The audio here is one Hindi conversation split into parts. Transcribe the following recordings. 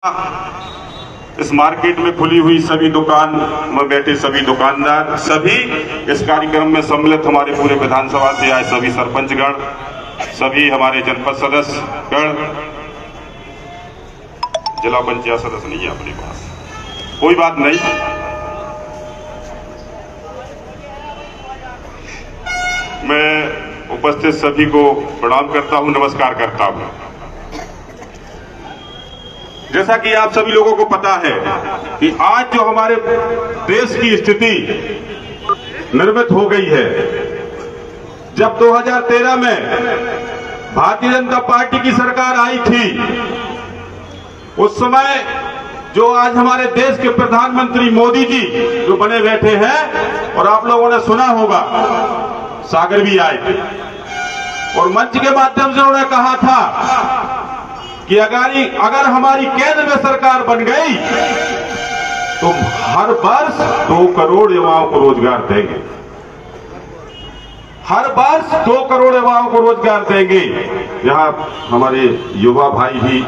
इस मार्केट में खुली हुई सभी दुकान में बैठे सभी दुकानदार, सभी इस कार्यक्रम में सम्मिलित हमारे पूरे विधानसभा से आए सभी सरपंचगण, सभी हमारे जनपद सदस्यगण, जिला पंचायत सदस्य नहीं है अपने पास, कोई बात नहीं। मैं उपस्थित सभी को प्रणाम करता हूं, नमस्कार करता हूं। जैसा कि आप सभी लोगों को पता है कि आज जो हमारे देश की स्थिति निर्मित हो गई है, जब 2013 में भारतीय जनता पार्टी की सरकार आई थी, उस समय जो आज हमारे देश के प्रधानमंत्री मोदी जी जो बने बैठे हैं, और आप लोगों ने सुना होगा सागर भी आए थे और मंच के माध्यम से उन्होंने कहा था कि अगर हमारी केंद्र में सरकार बन गई तो हर वर्ष 2 करोड़ युवाओं को रोजगार देंगे, हर वर्ष 2 करोड़ युवाओं को रोजगार देंगे। यहां हमारे युवा भाई भी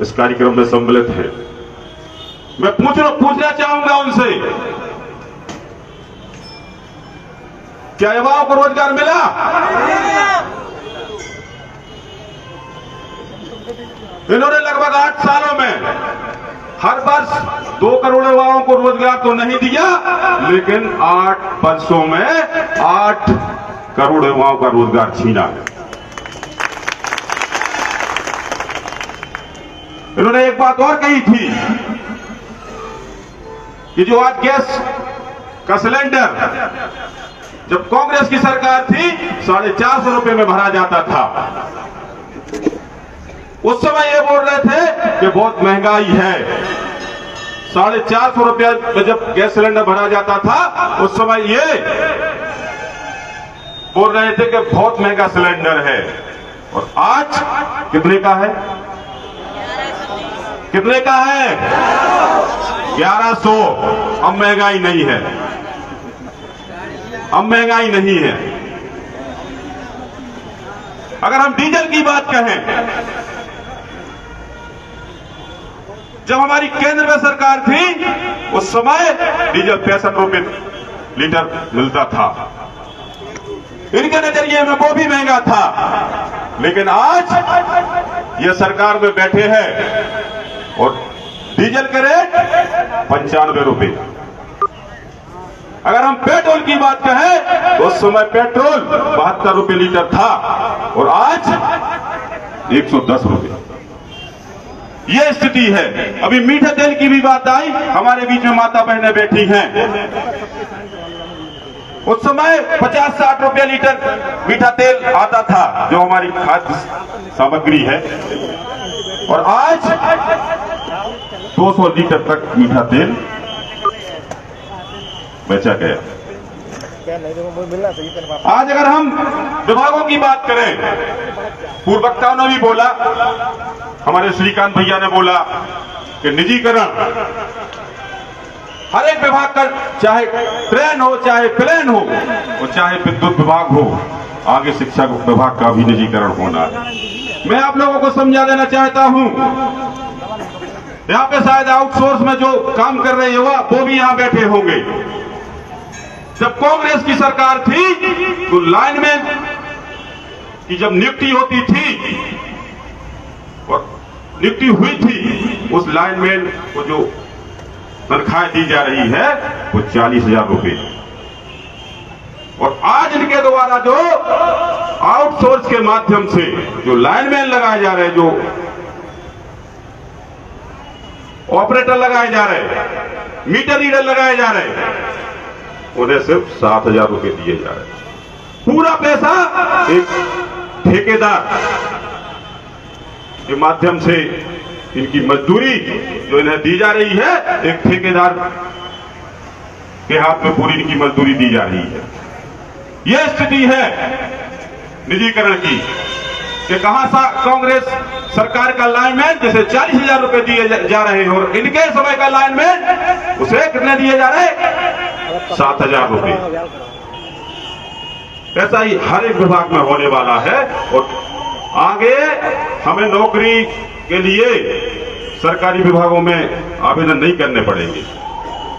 इस कार्यक्रम में सम्मिलित हैं। मैं पूछना चाहूंगा उनसे, क्या युवाओं को रोजगार मिला? इन्होंने लगभग 8 सालों में हर वर्ष 2 करोड़ युवाओं को रोजगार तो नहीं दिया, लेकिन 8 वर्षों में 8 करोड़ युवाओं का रोजगार छीना है। इन्होंने एक बात और कही थी कि जो आज गैस का सिलेंडर जब कांग्रेस की सरकार थी 450 रुपए में भरा जाता था, उस समय ये बोल रहे थे कि बहुत महंगाई है। 450 रुपया में जब गैस सिलेंडर भरा जाता था, उस समय ये बोल रहे थे कि बहुत महंगा सिलेंडर है। और आज कितने का है? कितने का है? 1100। अब महंगाई नहीं है, अब महंगाई नहीं है। अगर हम डीजल की बात कहें, जब हमारी केंद्र में सरकार थी उस समय डीजल 65 रुपए लीटर मिलता था। इनके नजरिए में वो भी महंगा था, लेकिन आज ये सरकार में बैठे हैं और डीजल का रेट 95 रुपए। अगर हम पेट्रोल की बात कहें तो उस समय पेट्रोल 72 रुपए लीटर था और आज 110 रुपए। ये स्थिति है। अभी मीठे तेल की भी बात आई, हमारे बीच में माता बहनें बैठी हैं। उस समय 50-60 रुपये लीटर मीठा तेल आता था, जो हमारी खाद्य सामग्री है, और आज 200 लीटर तक मीठा तेल बेचा गया। आज अगर हम विभागों की बात करें, पूर्व वक्ताओं ने भी बोला, हमारे श्रीकांत भैया ने बोला कि निजीकरण हर एक विभाग का, चाहे ट्रेन हो, चाहे प्लेन हो, और चाहे विद्युत विभाग हो, आगे शिक्षा विभाग का भी निजीकरण होना है। मैं आप लोगों को समझा देना चाहता हूं, यहां पे शायद आउटसोर्स में जो काम कर रहे युवा वो भी यहां बैठे होंगे। जब कांग्रेस की सरकार थी तो लाइनमैन की जब नियुक्ति होती थी और नियुक्ति हुई थी, उस लाइनमैन को जो तनख्वाह दी जा रही है वो 40,000 रुपए। और आज इनके द्वारा जो आउटसोर्स के माध्यम से जो लाइनमैन लगाए जा रहे हैं, जो ऑपरेटर लगाए जा रहे हैं, मीटर रीडर लगाए जा रहे हैं, उन्हें सिर्फ 7,000 रुपए दिए जा रहे हैं। पूरा पैसा एक ठेकेदार के माध्यम से इनकी मजदूरी जो इन्हें दी जा रही है, एक ठेकेदार के हाथ में पूरी इनकी मजदूरी दी जा रही है। यह स्थिति है निजीकरण की कि कहां कांग्रेस सरकार का लाइनमैन जैसे 40,000 रुपए दिए जा रहे हैं, और इनके समय का लाइनमैन उसे कितने दिए जा रहे हैं? 7,000 रुपए। ऐसा ही हर एक विभाग में होने वाला है। और आगे हमें नौकरी के लिए सरकारी विभागों में आवेदन नहीं करने पड़ेंगे,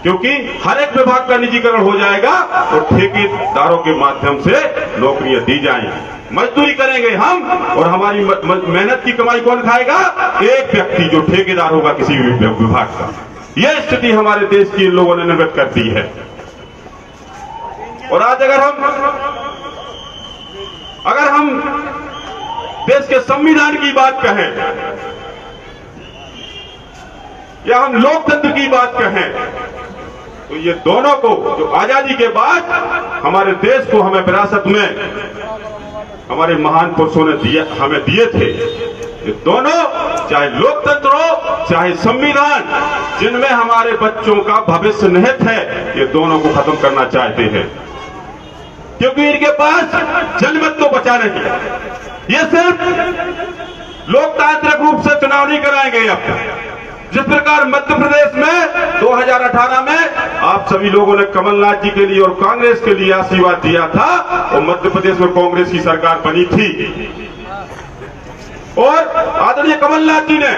क्योंकि हर एक विभाग का निजीकरण हो जाएगा और ठेकेदारों के माध्यम से नौकरियां दी जाएंगी। मजदूरी करेंगे हम, और हमारी मेहनत की कमाई कौन खाएगा? एक व्यक्ति जो ठेकेदार होगा किसी भी विभाग का। यह स्थिति हमारे देश की इन लोगों ने निर्मित कर दी है। और आज अगर हम देश के संविधान की बात कहें या हम लोकतंत्र की बात कहें, तो ये दोनों को जो आजादी के बाद हमारे देश को हमें विरासत में हमारे महान पुरुषों ने हमें दिए थे, ये दोनों, चाहे लोकतंत्र हो चाहे संविधान, जिनमें हमारे बच्चों का भविष्य निहित है, ये दोनों को खत्म करना चाहते हैं। क्योंकि इनके पास जनमत तो बचा नहीं, ये सिर्फ लोकतांत्रिक रूप से चुनाव नहीं कराएंगे। अब जिस प्रकार मध्य प्रदेश में 2018 में आप सभी लोगों ने कमलनाथ जी के लिए और कांग्रेस के लिए आशीर्वाद दिया था, और मध्य प्रदेश में कांग्रेस की सरकार बनी थी, और आदरणीय कमलनाथ जी ने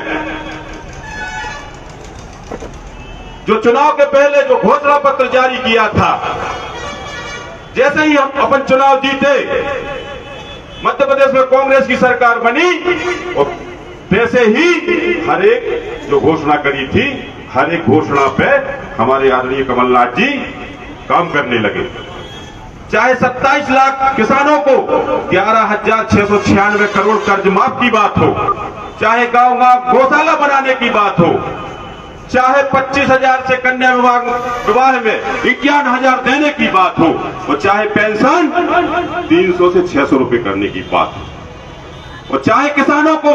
जो चुनाव के पहले जो घोषणा पत्र जारी किया था, जैसे ही हम अपन चुनाव जीते, मध्य प्रदेश में कांग्रेस की सरकार बनी, और वैसे ही हर एक जो घोषणा करी थी, हर एक घोषणा पे हमारे आदरणीय कमलनाथ जी काम करने लगे। चाहे 27 लाख किसानों को 11,696 करोड़ कर्ज माफ की बात हो, चाहे गांव गांव गौशाला बनाने की बात हो, चाहे 25,000 से कन्या विवाह में 51,000 देने की बात हो, और चाहे पेंशन 300 से 600 रुपए करने की बात हो, और चाहे किसानों को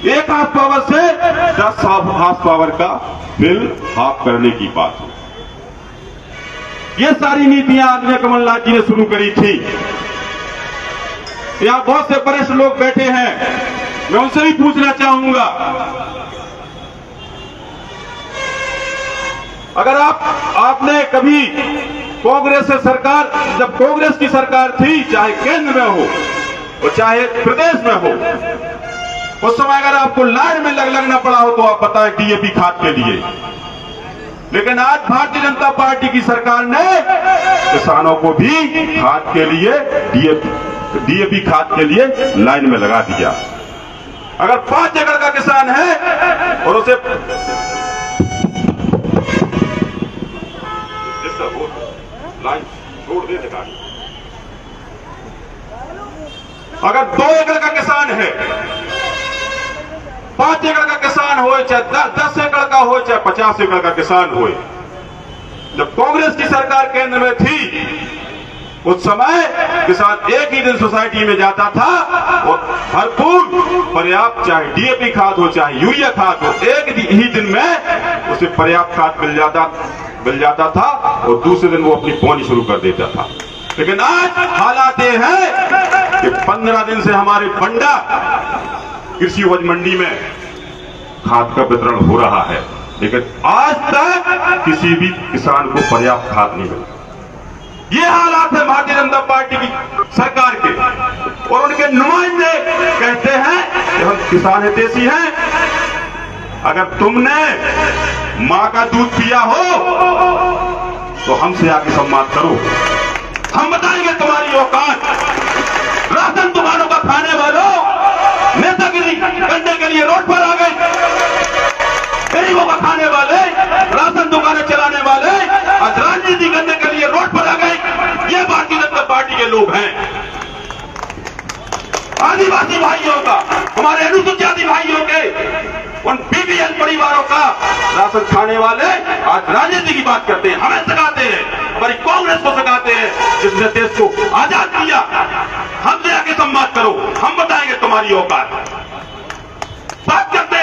1 हाफ पावर से 10 हाफ पावर का बिल हाफ करने की बात हो। ये सारी नीतियां आदरणीय कमलनाथ जी ने शुरू करी थी। यहां बहुत से वरिष्ठ लोग बैठे हैं, मैं उनसे भी पूछना चाहूंगा, अगर आपने कभी कांग्रेस से सरकार, जब कांग्रेस की सरकार थी, चाहे केंद्र में हो और चाहे प्रदेश में हो, उस समय अगर आपको लाइन में लगना पड़ा हो तो आप बताएं डीएपी खाद के लिए। लेकिन आज भारतीय जनता पार्टी की सरकार ने किसानों को भी खाद के लिए, डीएपी खाद के लिए लाइन में लगा दिया। अगर 5 एकड़ का किसान है और उसे लाइन छोड़ दे गाड़ी, अगर 2 एकड़ का किसान है, 5 एकड़ का किसान हो, चाहे 10 एकड़ का हो, चाहे 50 एकड़ का किसान हो, जब कांग्रेस की सरकार केंद्र में थी, उस समय किसान एक ही दिन सोसाइटी में जाता था और भरपूर पर्याप्त, चाहे डीएपी खाद हो चाहे यूरिया खाद हो, एक ही दिन में उसे पर्याप्त खाद मिल जाता था, और दूसरे दिन वो अपनी बोनी शुरू कर देता था। लेकिन आज हालात ये है कि 15 दिन से हमारे बंडा कृषि उपज मंडी में खाद का वितरण हो रहा है, लेकिन आज तक किसी भी किसान को पर्याप्त खाद नहीं मिला। ये हालात है भारतीय जनता पार्टी की सरकार के, और उनके नुमाइंदे कहते हैं कि हम किसान हितैषी हैं। अगर तुमने मां का दूध पिया हो तो हमसे आके सम्मान करो, हम बताएंगे तुम्हारी औकात। राशन दुकानों का खाने वालों, नेतागिरी करने के लिए रोड पर आ गए, गरीबों का खाने वाले, राशन दुकानें चलाने वाले आज राजनीति करने के लिए रोड पर आ गए। ये भारतीय जनता पार्टी के लोग हैं। आदिवासी भाइयों का, हमारे अनुसूचित जाति भाइयों के, उन बीपीएल परिवारों का राशन खाने वाले आज राजनीति की बात करते हैं, हमें सिखाते हैं, हमारी कांग्रेस को सिखाते हैं जिसने देश को आजाद किया। हमसे आके सम्मान करो, हम बताएंगे तुम्हारी औकात। बात करते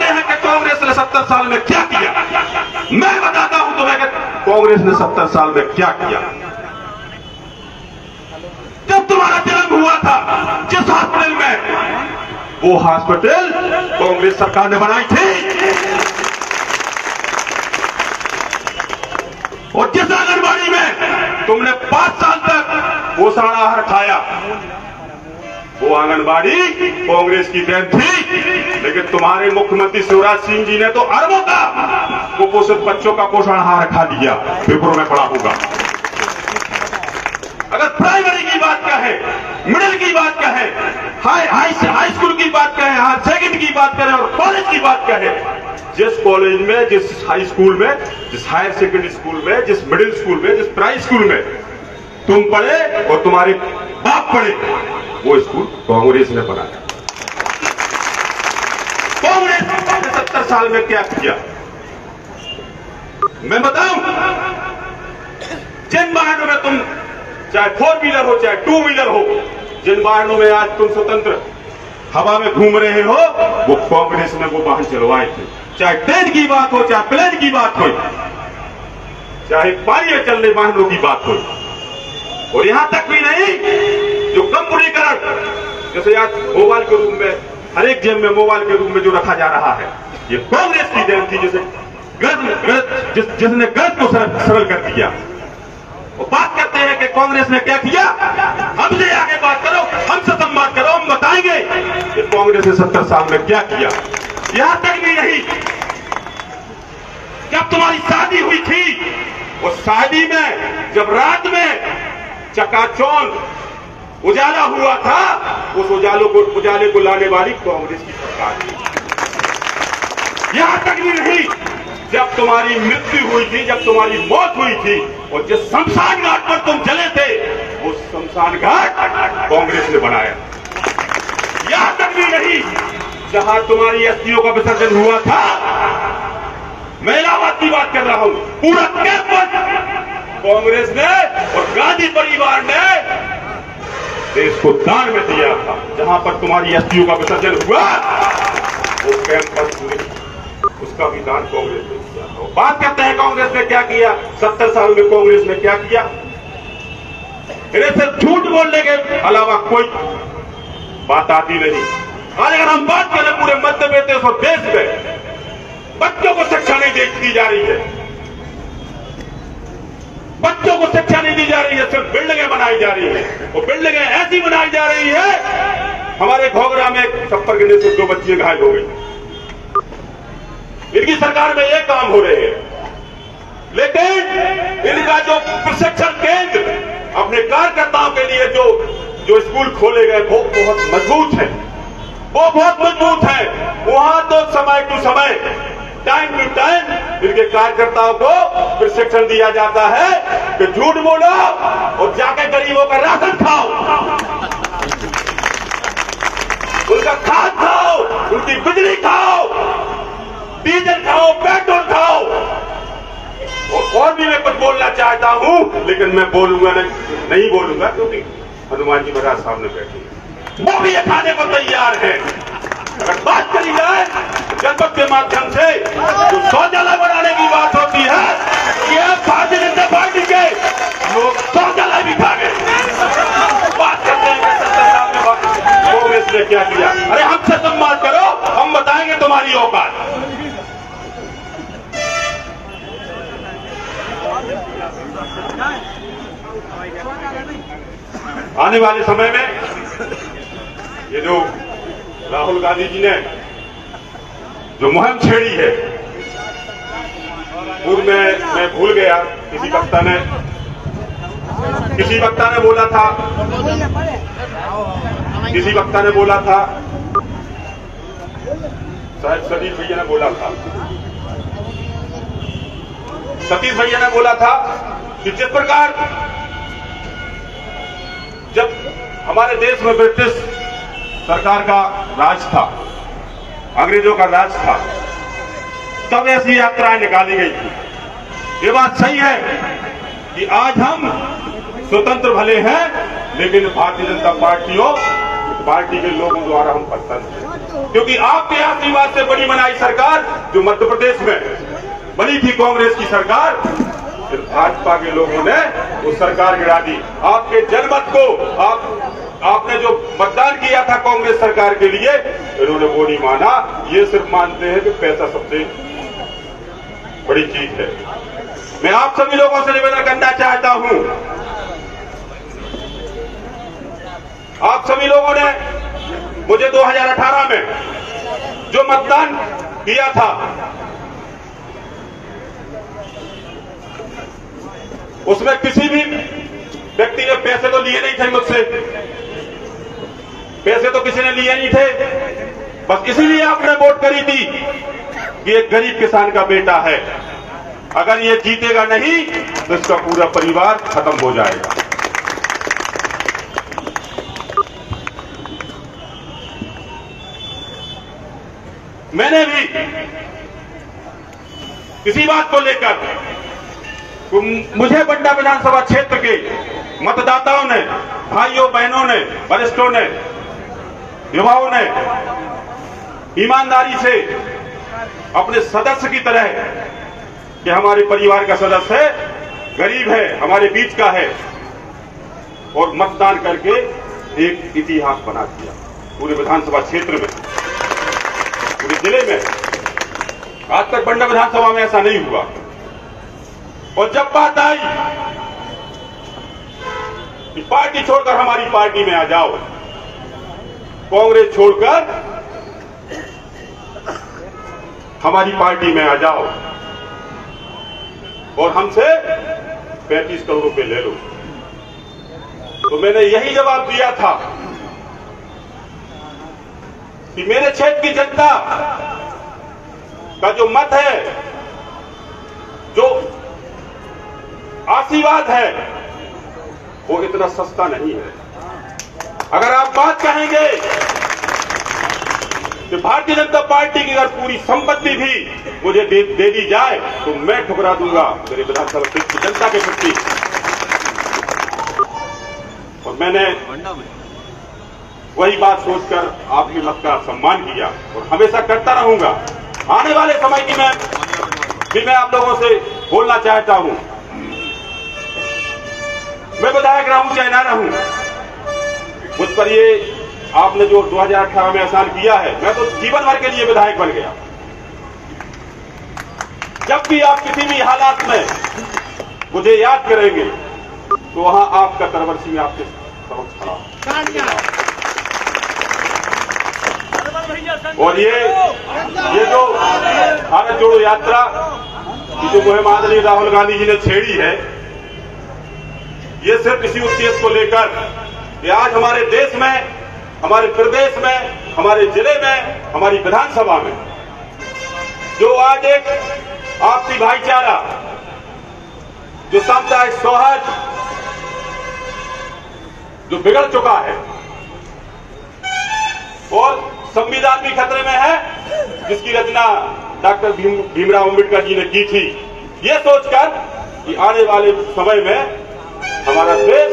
हैं कि कांग्रेस ने 70 साल में क्या किया। मैं बताता हूं तुम्हें कि कांग्रेस ने 70 साल में क्या किया। जब तुम्हारा जन्म हुआ था जिस हॉस्पिटल में, वो हॉस्पिटल कांग्रेस सरकार ने बनाई थी, और जिस आंगनबाड़ी में तुमने 5 साल तक पोषण आहार खाया, वो आंगनबाड़ी कांग्रेस की देन थी, लेकिन तुम्हारे मुख्यमंत्री शिवराज सिंह जी ने तो अरबों का कुपोषित बच्चों का पोषण आहार खा दिया, पेपरों में पड़ा होगा। अगर प्राइमरी की बात कहें, मिडिल की बात कहें, हाई स्कूल की बात कहें, हायर सेकेंडरी की बात करें और कॉलेज की बात कहें, जिस कॉलेज में, जिस हाई स्कूल में, जिस हायर सेकेंडरी स्कूल में, जिस मिडिल स्कूल में, जिस प्राइमरी स्कूल में तुम पढ़े और तुम्हारे बाप पढ़े, वो स्कूल कांग्रेस ने बनाया। कांग्रेस ने 70 साल में क्या किया मैं बताऊं? जिन वाहनों में तुम चाहे 4 व्हीलर हो चाहे 2 व्हीलर हो, जिन वाहनों में आज तुम स्वतंत्र हवा में घूम रहे हो, वो कांग्रेस ने वो वाहन चलवाए थे। चाहे ट्रेन की बात हो, चाहे प्लेन की बात हो, चाहे पानी में चलने वाहनों की बात हो, और यहां तक भी नहीं, जो कंप्यूटरीकरण, जैसे आज मोबाइल के रूप में, हर एक जेब में मोबाइल के रूप में जो रखा जा रहा है, ये कांग्रेस की देन थी, जिसने गलत को सरल कर दिया। वो बात करते हैं कि कांग्रेस ने क्या किया, हमसे आगे बात करो, हमसे संवाद करो, हम बताएंगे कि कांग्रेस ने 70 साल में क्या किया। यहां तक भी नहीं, जब तुम्हारी शादी हुई थी, वो शादी में जब रात में चकाचौंध उजाला हुआ था, उस उजाले को लाने वाली कांग्रेस की सरकार थी। यहां तक भी नहीं, जब तुम्हारी मृत्यु हुई थी, जब तुम्हारी मौत हुई थी, और जिस शमशान घाट पर तुम चले थे, वो शमशान घाट कांग्रेस ने बनाया। यहां तक भी नहीं, जहां तुम्हारी अस्थियों का विसर्जन हुआ था, मैं इलाहाबाद की बात कर रहा हूं, पूरा कैंपस कांग्रेस ने और गांधी परिवार ने देश को दान में दिया था। जहां पर तुम्हारी अस्थियों का विसर्जन हुआ, वो कैंपस उसका भी दान कांग्रेस ने दिया था। बात करते हैं कांग्रेस ने क्या किया, 70 साल में कांग्रेस ने क्या किया। इन्हें सिर्फ झूठ बोलने के अलावा कोई बात आती नहीं। आज अगर हम बात करें पूरे मध्य प्रदेश और देश में, बच्चों को शिक्षा नहीं दी जा रही है, बच्चों को शिक्षा नहीं दी जा रही है, सिर्फ बिल्डिंगें बनाई जा रही है। वो बिल्डिंगें ऐसी बनाई जा रही है, हमारे घोघरा में छप्पर गिरने से 2 बच्चियां घायल हो गई। इनकी सरकार में ये काम हो रहे हैं, लेकिन इनका जो प्रशिक्षण केंद्र अपने कार्यकर्ताओं के लिए जो स्कूल खोले गए, वो बहुत मजबूत है, वो बहुत मजबूत है। वहां तो समय टू समय, टाइम टू टाइम इनके कार्यकर्ताओं को प्रशिक्षण दिया जाता है कि झूठ बोलो और जाके गरीबों का राशन खाओ, उनका खाद खाओ, उनकी बिजली खाओ, डीजल खाओ, पेट्रोल खाओ। और भी मैं कुछ बोलना चाहता हूं, लेकिन मैं बोलूंगा नहीं बोलूंगा, क्योंकि हनुमान जी महाराज सामने बैठे, वो भी ये खाने को तैयार है। अगर बात करी जाए जनपद के माध्यम से, जो शौचालय बनाने की बात होती है, कि भारतीय जनता पार्टी के लोग शौचालय भी खा गए। बात करते हैं 70 साल में कांग्रेस ने क्या किया। अरे हमसे संवाद करो, हम बताएंगे तुम्हारी औकात। आने वाले समय में ये जो राहुल गांधी जी ने जो मुहिम छेड़ी है, पूर्व में मैं भूल गया, किसी वक्ता ने बोला था, शायद सतीश भैया ने बोला था कि जिस प्रकार जब हमारे देश में ब्रिटिश सरकार का राज था, अंग्रेजों का राज था, तब ऐसी यात्राएं निकाली गई थी। ये बात सही है कि आज हम स्वतंत्र भले हैं, लेकिन भारतीय जनता पार्टी के लोगों द्वारा हम पसंद हैं, क्योंकि आपके आशीर्वाद से बड़ी बनाई सरकार जो मध्य प्रदेश में बनी थी कांग्रेस की सरकार, फिर भाजपा के लोगों ने वो सरकार गिरा दी। आपके जनमत को आपने जो मतदान किया था कांग्रेस सरकार के लिए, इन्होंने वो नहीं माना। ये सिर्फ मानते हैं कि पैसा सबसे बड़ी चीज है। मैं आप सभी लोगों से निवेदन करना चाहता हूं आप सभी लोगों ने मुझे 2018 में जो मतदान किया था, उसमें किसी भी व्यक्ति ने पैसे तो लिए नहीं थे मुझसे, पैसे तो किसी ने लिए नहीं थे। बस इसीलिए आपने वोट करी थी कि एक गरीब किसान का बेटा है, अगर ये जीतेगा नहीं तो इसका पूरा परिवार खत्म हो जाएगा। मैंने भी इसी बात को लेकर मुझे बंडा विधानसभा क्षेत्र के मतदाताओं ने, भाइयों बहनों ने, वरिष्ठों ने, युवाओं ने ईमानदारी से अपने सदस्य की तरह, कि हमारे परिवार का सदस्य है, गरीब है, हमारे बीच का है, और मतदान करके एक इतिहास बना दिया पूरे विधानसभा क्षेत्र में, पूरे जिले में। आज तक बंडा विधानसभा में ऐसा नहीं हुआ। और जब बात आई कि पार्टी छोड़कर हमारी पार्टी में आ जाओ, कांग्रेस छोड़कर हमारी पार्टी में आ जाओ और हमसे 35 करोड़ रुपए ले लो, तो मैंने यही जवाब दिया था कि मेरे क्षेत्र की जनता का जो मत है, जो आशीर्वाद है, वो इतना सस्ता नहीं है। अगर आप बात कहेंगे कि भारतीय जनता पार्टी की अगर पूरी संपत्ति भी मुझे दे दी जाए तो मैं ठुकरा दूंगा मेरे विधानसभा क्षेत्र की जनता के प्रति। और मैंने वही बात सोचकर आपके मत का सम्मान किया और हमेशा करता रहूंगा। आने वाले समय की मैं आप लोगों से बोलना चाहता हूं, मैं विधायक रहूं चाहे ना रहूं, मुझ पर ये आपने जो 2018 में एहसान किया है, मैं तो जीवन भर के लिए विधायक बन गया। जब भी आप किसी भी हालात में मुझे याद करेंगे तो वहां आपका तरवरसी में आपके समक्ष खड़ा। और ये जो भारत जोड़ो यात्रा की जो मुहिम आदरणीय राहुल गांधी जी ने छेड़ी है, ये सिर्फ इसी उद्देश्य को लेकर कि आज हमारे देश में, हमारे प्रदेश में, हमारे जिले में, हमारी विधानसभा में जो आज एक आपसी भाईचारा, जो सामुदायिक सौहार्द जो बिगड़ चुका है और संविधान भी खतरे में है, जिसकी रचना डॉक्टर भीमराव अम्बेडकर जी ने की थी, ये सोचकर कि आने वाले समय में हमारा देश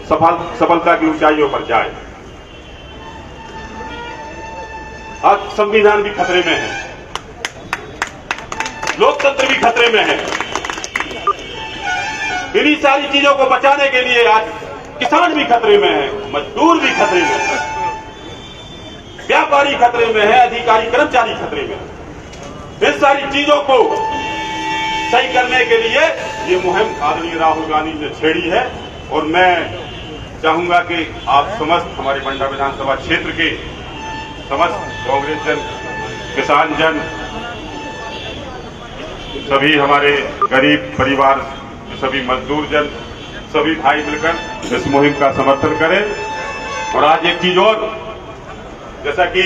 सफलता की ऊंचाइयों पर जाए। आज संविधान भी खतरे में है, लोकतंत्र भी खतरे में है। इन्हीं सारी चीजों को बचाने के लिए आज किसान भी खतरे में है, मजदूर भी खतरे में है, व्यापारी खतरे में है, अधिकारी कर्मचारी खतरे में है। इन सारी चीजों को सही करने के लिए ये मुहिम आदरणीय राहुल गांधी ने छेड़ी है। और मैं चाहूंगा कि आप समस्त हमारे बंडा विधानसभा क्षेत्र के समस्त कांग्रेस जन, किसान जन, सभी हमारे गरीब परिवार, सभी मजदूर जन, सभी भाई मिलकर इस मुहिम का समर्थन करें। और आज एक चीज और, जैसा कि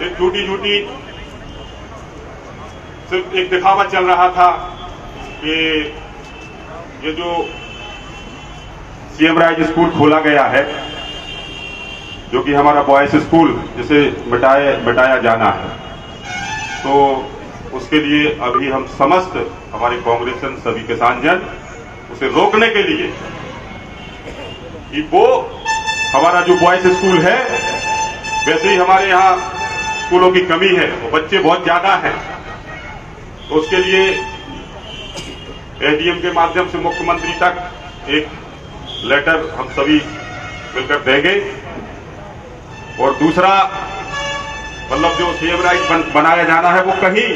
एक झूठी सिर्फ एक दिखावा चल रहा था कि ये जो सीएम राइज स्कूल खोला गया है, जो कि हमारा बॉयज स्कूल जिसे मिटाया जाना है, तो उसके लिए अभी हम समस्त हमारे कांग्रेसन सभी किसान जन उसे रोकने के लिए कि वो हमारा जो बॉयज स्कूल है, वैसे ही हमारे यहाँ स्कूलों की कमी है, वो बच्चे बहुत ज्यादा हैं, तो उसके लिए एडीएम के माध्यम से मुख्यमंत्री तक एक लेटर हम सभी मिलकर देंगे। और दूसरा, मतलब जो सीएम राइज बनाया जाना है वो कहीं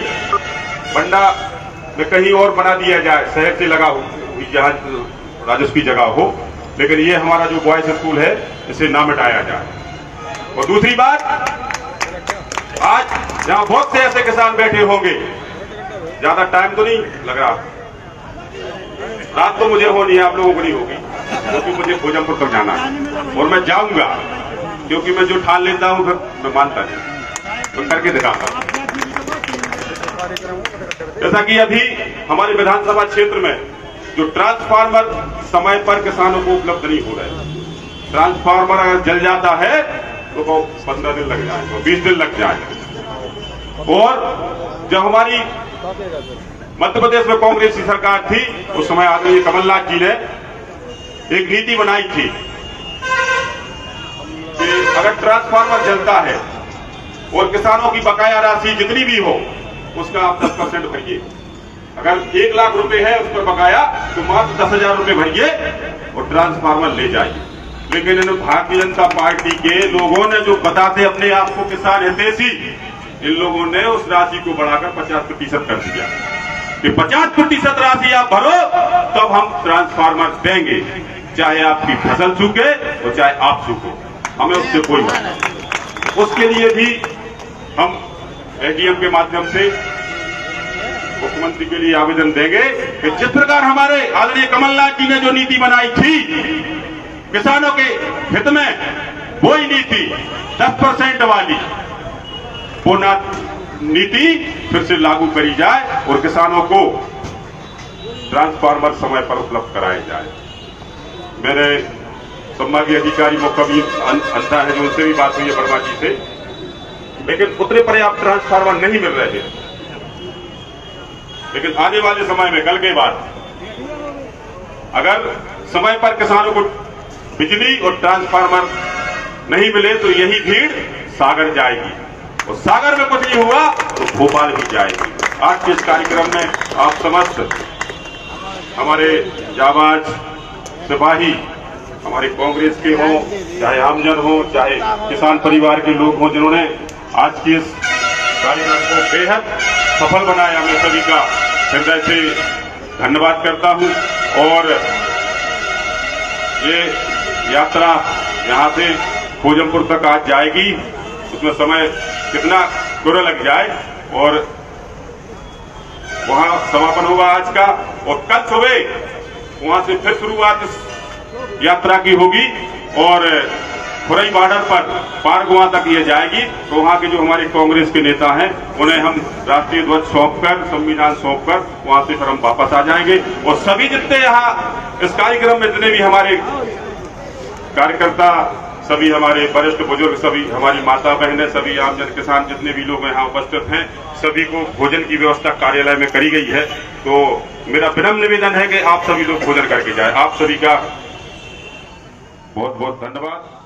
बंडा में कहीं और बना दिया जाए, शहर से लगा हो, जहां राजस्व की जगह हो, लेकिन ये हमारा जो बॉयज स्कूल है इसे ना मिटाया जाए। और दूसरी बात, आज यहां बहुत से ऐसे किसान बैठे होंगे, ज्यादा टाइम तो नहीं लग रहा, रात तो मुझे होनी है, आप लोगों को नहीं होगी, क्योंकि मुझे भोजपुर तक जाना है और मैं जाऊंगा, क्योंकि मैं जो ठान लेता हूं फिर मैं मानता नहीं, तो करके दिखाऊंगा। जैसा कि अभी हमारे विधानसभा क्षेत्र में जो ट्रांसफार्मर समय पर किसानों को उपलब्ध नहीं हो रहे, ट्रांसफार्मर अगर जल जाता है तो 15 दिन लग जाए, 20 दिन लग जाए। और जब हमारी मध्य प्रदेश में कांग्रेस की सरकार थी, उस समय आदरणीय कमलनाथ जी ने एक नीति बनाई थी कि अगर ट्रांसफार्मर जलता है और किसानों की बकाया राशि जितनी भी हो उसका आप 10% भरिए। अगर 1 लाख रुपए है उस पर बकाया तो मात्र 10,000 रुपए भरिए और ट्रांसफार्मर ले जाइए। लेकिन इन भारतीय जनता पार्टी के लोगों ने, जो बताते अपने आप को किसान हितैषी, इन लोगों ने उस राशि को बढ़ाकर 50% कर दिया कि 50% राशि आप भरो तब हम ट्रांसफार्मर देंगे, चाहे आपकी फसल सूखे और चाहे आप सूखो, हमें उससे कोई बात नहीं। उसके लिए भी हम एडीएम के माध्यम से मुख्यमंत्री के लिए आवेदन देंगे कि जिस प्रकार हमारे आदरणीय कमलनाथ जी ने जो नीति बनाई थी किसानों के हित में, वही नीति 10% वाली वो नीति फिर से लागू करी जाए और किसानों को ट्रांसफार्मर समय पर उपलब्ध कराए जाए। मेरे संभागीय अधिकारी मुख्य अंता है जो उनसे भी बात हुई है वर्मा जी से, लेकिन उतने पर्याप्त ट्रांसफार्मर नहीं मिल रहे हैं। लेकिन आने वाले समय में, कल के बाद, अगर समय पर किसानों को बिजली और ट्रांसफार्मर नहीं मिले तो यही भीड़ सागर जाएगी और सागर में कुछ नहीं हुआ तो भोपाल भी जाएगी। आज के इस कार्यक्रम में आप समस्त हमारे जाबाज सिपाही, हमारे कांग्रेस के हों, चाहे आमजन हो, चाहे किसान परिवार के लोग हों, जिन्होंने आज के इस कार्यक्रम को बेहद सफल बनाया, मैं सभी का हृदय से धन्यवाद करता हूं। और ये यात्रा यहां से भोजपुर तक आज जाएगी, उसमें समय कितना पूरा लग जाए और वहां समापन होगा आज का, और कल सुबह वहां से फिर शुरुआत इस यात्रा की होगी और खुरई बॉर्डर पर पारगुआ तक ये जाएगी। तो वहां के जो हमारे कांग्रेस के नेता हैं उन्हें हम राष्ट्रीय ध्वज सौंपकर, संविधान सौंपकर वहां से फिर हम वापस आ जाएंगे। और सभी जितने यहाँ इस कार्यक्रम में जितने भी हमारे कार्यकर्ता, सभी हमारे वरिष्ठ बुजुर्ग, सभी हमारी माता बहनें, सभी आमजन किसान जितने भी लोग यहाँ उपस्थित हैं, सभी को भोजन की व्यवस्था कार्यालय में करी गई है। तो मेरा विनम्र निवेदन है कि आप सभी लोग भोजन करके जाएं। आप सभी का बहुत बहुत धन्यवाद।